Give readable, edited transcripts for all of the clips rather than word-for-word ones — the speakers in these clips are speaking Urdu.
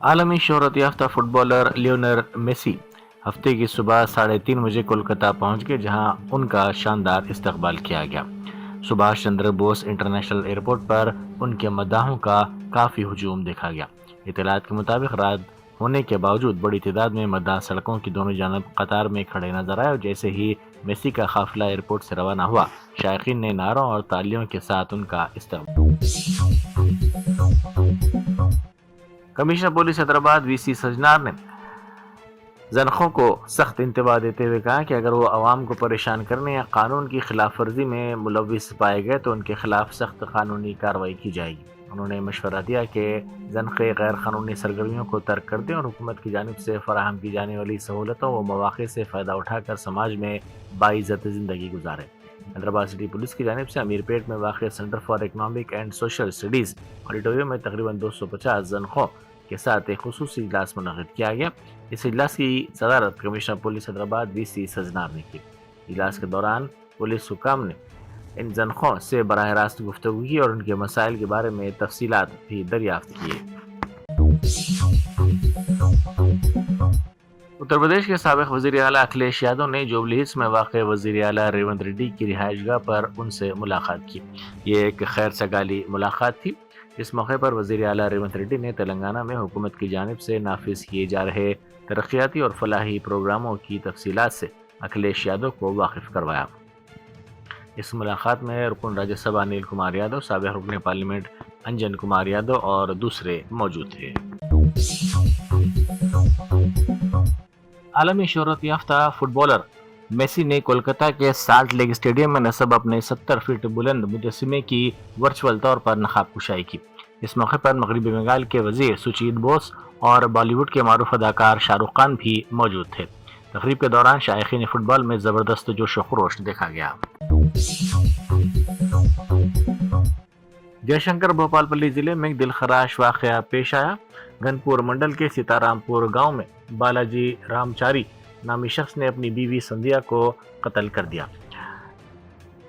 عالمی شہرت یافتہ فٹبالر لیونر میسی ہفتے کی صبح 3:30 بجے کولکتہ پہنچ گئے، جہاں ان کا شاندار استقبال کیا گیا۔ سبھاش چندر بوس انٹرنیشنل ایئرپورٹ پر ان کے مداحوں کا کافی ہجوم دیکھا گیا۔ اطلاعات کے مطابق رات ہونے کے باوجود بڑی تعداد میں مداح سڑکوں کی دونوں جانب قطار میں کھڑے نظر آئے، اور جیسے ہی میسی کا قافلہ ایئرپورٹ سے روانہ ہوا، شائقین نے نعروں اور تالیوں کے ساتھ ان کا استقبال۔ کمشنر پولیس حیدرآباد وی سی سجنار نے زنخوں کو سخت انتباہ دیتے ہوئے کہا کہ اگر وہ عوام کو پریشان کرنے یا قانون کی خلاف ورزی میں ملوث پائے گئے تو ان کے خلاف سخت قانونی کارروائی کی جائے گی۔ انہوں نے مشورہ دیا کہ زنخے غیر قانونی سرگرمیوں کو ترک کر دیں اور حکومت کی جانب سے فراہم کی جانے والی سہولتوں و مواقع سے فائدہ اٹھا کر سماج میں باعزت زندگی گزاریں۔ حیدرآباد سٹی پولیس کی جانب سے امیر پیٹ میں واقع centre for economic and social studies auditorium میں تقریباً 250 زنخوں کے ساتھ ایک خصوصی اجلاس منعقد کیا گیا۔ اس اجلاس کی صدارت کمشنر پولیس حیدرآباد وی سی سجنار نے کی۔ اجلاس کے دوران پولیس حکام نے ان زنخوں سے براہ راست گفتگو کی اور ان کے مسائل کے بارے میں تفصیلات بھی دریافت کیے۔ اتر پردیش کے سابق وزیر اعلیٰ اکھلیش یادو نے جوبلی ہلز میں واقع وزیر اعلیٰ ریونت ریڈی کی رہائش گاہ پر ان سے ملاقات کی۔ یہ ایک خیر سگالی ملاقات تھی۔ اس موقع پر وزیر اعلیٰ ریونت ریڈی نے تلنگانہ میں حکومت کی جانب سے نافذ کیے جا رہے ترقیاتی اور فلاحی پروگراموں کی تفصیلات سے اکھلیش یادو کو واقف کروایا۔ اس ملاقات میں رکن راجیہ سبھا انل کمار یادو، سابق رکن پارلیمنٹ انجن کمار یادو اور دوسرے موجود تھے۔ عالمی شہرت یافتہ فٹ بالر میسی نے کولکتہ کے سالٹ لیک اسٹیڈیم میں نصب اپنے 70 فٹ بلند مجسمے کی ورچوئل طور پر نقاب کشائی کی۔ اس موقع پر مغربی بنگال کے وزیر سچیت بوس اور بالی ووڈ کے معروف اداکار شاہ رخ خان بھی موجود تھے۔ تقریب کے دوران شائقین فٹ بال میں زبردست جوش و خروش دیکھا گیا۔ جے شنکر بھوپال پلی ضلع میں ایک دلخراش واقعہ پیش آیا۔ گنپور منڈل کے سیتارام پور گاؤں میں بالاجی رامچاری نامی شخص نے اپنی بیوی سندھیا کو قتل کر دیا۔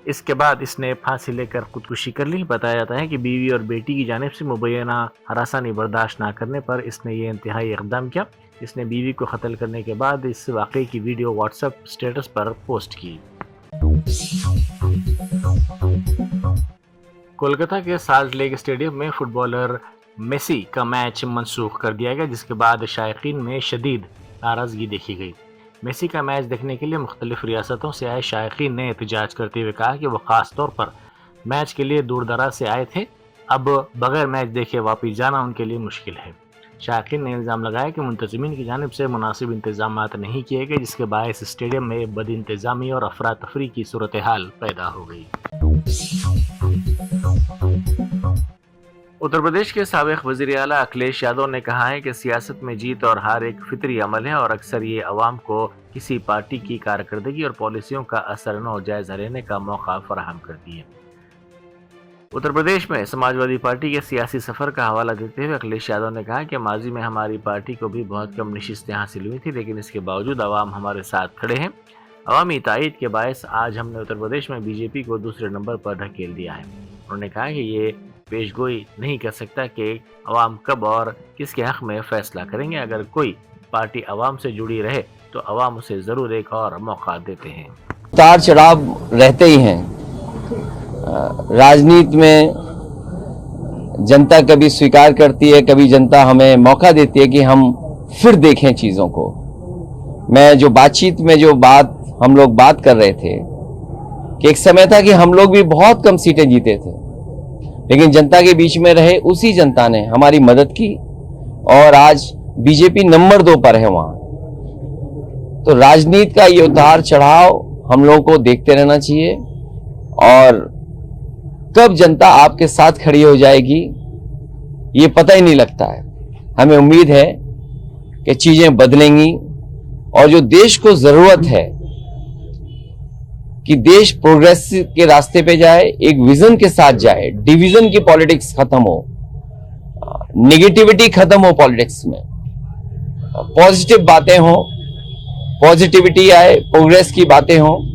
اس کے بعد اس نے پھانسی لے کر خودکشی کر لی۔ بتایا جاتا ہے کہ بیوی اور بیٹی کی جانب سے مبینہ ہراسانی برداشت نہ کرنے پر اس نے یہ انتہائی اقدام کیا۔ اس نے بیوی کو قتل کرنے کے بعد اس واقعے کی ویڈیو واٹس ایپ اسٹیٹس پر پوسٹ کی۔ کولکتہ کے سالٹ لیک اسٹیڈیم میں فٹ بالر میسی کا میچ منسوخ کر دیا گیا، جس کے بعد شائقین میں شدید ناراضگی دیکھی گئی۔ میسی کا میچ دیکھنے کے لیے مختلف ریاستوں سے آئے شائقین نے احتجاج کرتے ہوئے کہا کہ وہ خاص طور پر میچ کے لیے دور دراز سے آئے تھے، اب بغیر میچ دیکھے واپس جانا ان کے لیے مشکل ہے۔ شائقین نے الزام لگایا کہ منتظمین کی جانب سے مناسب انتظامات نہیں کیے گئے، جس کے باعث اسٹیڈیم میں بد انتظامی اور افراتفری کی صورتحال پیدا ہو گئی۔ اتر پردیش کے سابق وزیر اعلیٰ اکھلیش یادو نے کہا ہے کہ سیاست میں جیت اور ہار ایک فطری عمل ہے اور اکثر یہ عوام کو کسی پارٹی کی کارکردگی اور پالیسیوں کا اثر و جائزہ لینے کا موقع فراہم کرتی ہے۔ اتر پردیش میں سماجوادی پارٹی کے سیاسی سفر کا حوالہ دیتے ہوئے اکھلیش یادو نے کہا کہ ماضی میں ہماری پارٹی کو بھی بہت کم نشستیں حاصل ہوئی تھی، لیکن اس کے باوجود عوام ہمارے ساتھ کھڑے ہیں۔ عوامی تائید کے باعث آج ہم نے اتر پردیش میں بی جے پی کو دوسرے نمبر پر ڈھکیل دیا ہے۔ انہوں نے کہا کہ یہ پیش گوئی نہیں کر سکتا کہ عوام کب اور کس کے حق میں فیصلہ کریں گے۔ اگر کوئی پارٹی عوام سے جڑی رہے تو عوام اسے ضرور ایک اور موقع دیتے ہیں۔ اتار چڑھاؤ رہتے ہی ہیں۔ راجنیت میں جنتا کبھی سویکار کرتی ہے، کبھی جنتا ہمیں موقع دیتی ہے کہ ہم پھر دیکھیں چیزوں کو۔ میں جو بات چیت میں جو بات ہم لوگ بات کر رہے تھے کہ ایک سمے تھا کہ ہم لوگ بھی بہت کم سیٹیں جیتے تھے، لیکن جنتا کے بیچ میں رہے، اسی جنتا نے ہماری مدد کی اور آج بی جے پی نمبر 2 پر ہے وہاں۔ تو راجنیت کا یہ اتار چڑھاؤ ہم لوگوں کو دیکھتے رہنا چاہیے، اور کب جنتا آپ کے ساتھ کھڑی ہو جائے گی یہ پتہ ہی نہیں لگتا ہے۔ ہمیں امید ہے کہ چیزیں بدلیں گی اور جو دیش کو ضرورت ہے کہ دیش پروگریس کے راستے پہ جائے، ایک ویژن کے ساتھ جائے، ڈیویژن کی پالیٹکس ختم ہو، نیگیٹیوٹی ختم ہو پالیٹکس میں، پازیٹیو باتیں ہوں، پازیٹیوٹی آئے، پروگریس کی باتیں ہوں۔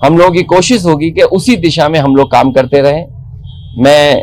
ہم لوگوں کی کوشش ہوگی کہ اسی دشا میں ہم لوگ کام کرتے رہیں۔ میں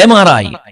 MRI,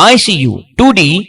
ICU, 2D